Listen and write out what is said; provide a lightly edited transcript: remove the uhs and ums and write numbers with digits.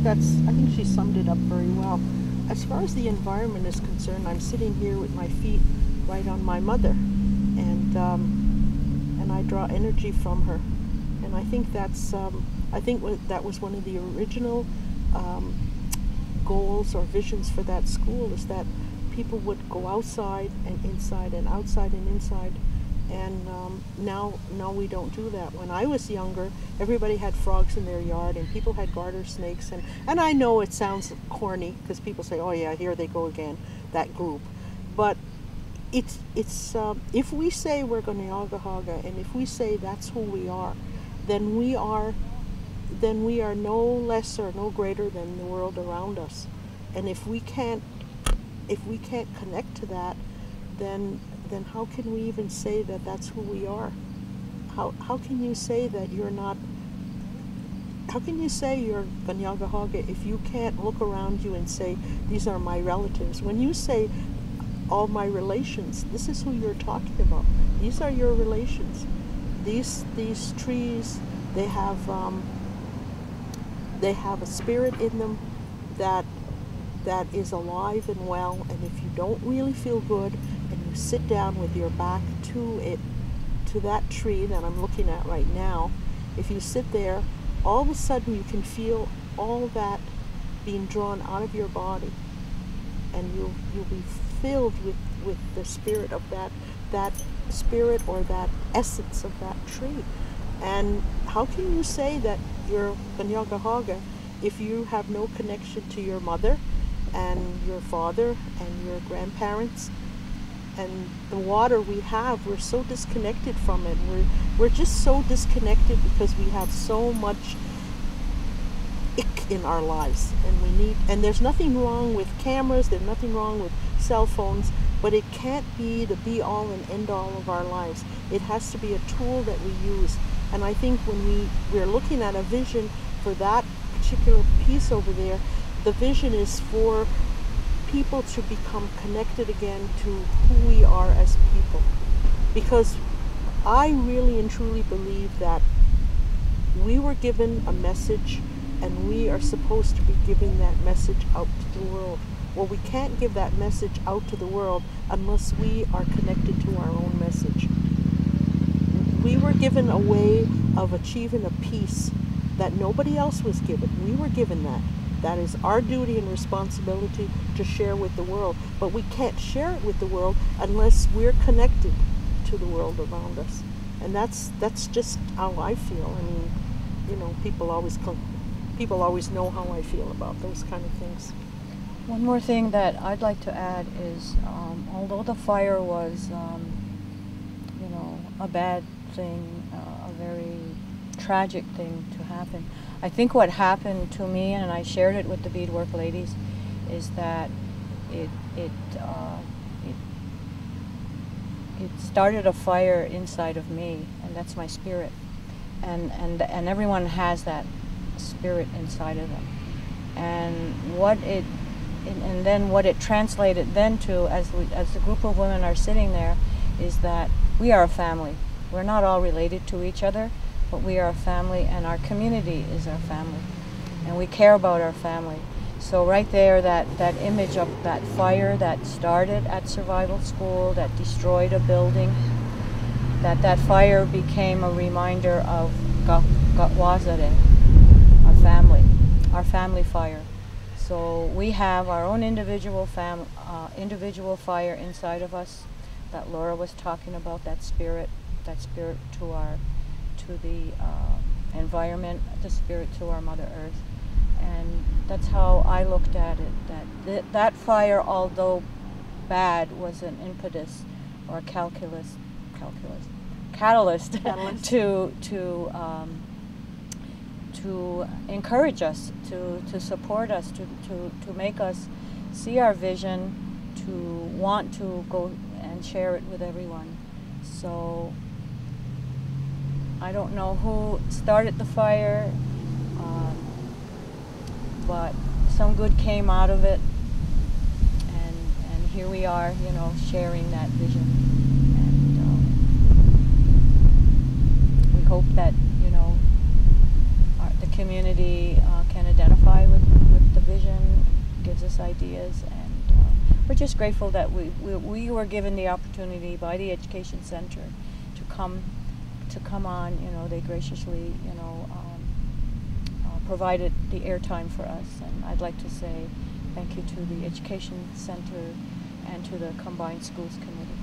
I think she summed it up very well. As far as the environment is concerned, I'm sitting here with my feet right on my mother, and I draw energy from her, and I think that's that was one of the original goals or visions for that school, is that people would go outside and inside and outside and inside. And now we don't do that. When I was younger, everybody had frogs in their yard, and people had garter snakes. And I know it sounds corny because people say, "Oh yeah, here they go again, that group." But it's if we say we're Kahnawake, and if we say that's who we are, then we are no less or no greater than the world around us. And if we can't connect to that, then how can we even say that that's who we are? How can you say that you're not? How can you say you're Kahnawake if you can't look around you and say, these are my relatives? When you say all my relations, this is who you're talking about. These are your relations. These trees, they have a spirit in them that is alive and well. And if you don't really feel good, and you sit down with your back to that tree that I'm looking at right now, if you sit there, all of a sudden you can feel all that being drawn out of your body, and you'll be filled with the spirit of that spirit or that essence of that tree. And how can you say that you're Kahnawake if you have no connection to your mother and your father and your grandparents? And the water we have, we're so disconnected from it. We're just so disconnected because we have so much ick in our lives, and there's nothing wrong with cameras, there's nothing wrong with cell phones, but it can't be the be all and end all of our lives. It has to be a tool that we use. And I think when we're looking at a vision for that particular piece over there, the vision is for people to become connected again to who we are as people. Because I really and truly believe that we were given a message, and we are supposed to be giving that message out to the world. Well, we can't give that message out to the world unless we are connected to our own message. We were given a way of achieving a peace that nobody else was given. We were given that. That is our duty and responsibility to share with the world. But we can't share it with the world unless we're connected to the world around us. And that's just how I feel. I mean, you know, people always know how I feel about those kind of things. One more thing that I'd like to add is, although the fire was, you know, a bad thing, a very tragic thing to happen, I think what happened to me, and I shared it with the beadwork ladies, is that it started a fire inside of me, and that's my spirit, and everyone has that spirit inside of them, and then what it translated then to, as the group of women are sitting there, is that we are a family. We're not all related to each other, but we are a family, and our community is our family, and we care about our family. So right there, that image of that fire that started at Survival School, that destroyed a building, that fire became a reminder of Gawazare, our family fire. So we have our own individual fire inside of us that Laura was talking about, that spirit to the environment, the spirit to our Mother Earth. And that's how I looked at it, that fire, although bad, was an impetus or a catalyst to encourage us, to support us, to make us see our vision, to want to go and share it with everyone. So I don't know who started the fire, but some good came out of it, and here we are, you know, sharing that vision. And we hope that, you know, the community can identify with those ideas, and we're just grateful that we were given the opportunity by the Education Center to come on. You know, they graciously, you know, provided the airtime for us, and I'd like to say thank you to the Education Center and to the Combined Schools Committee.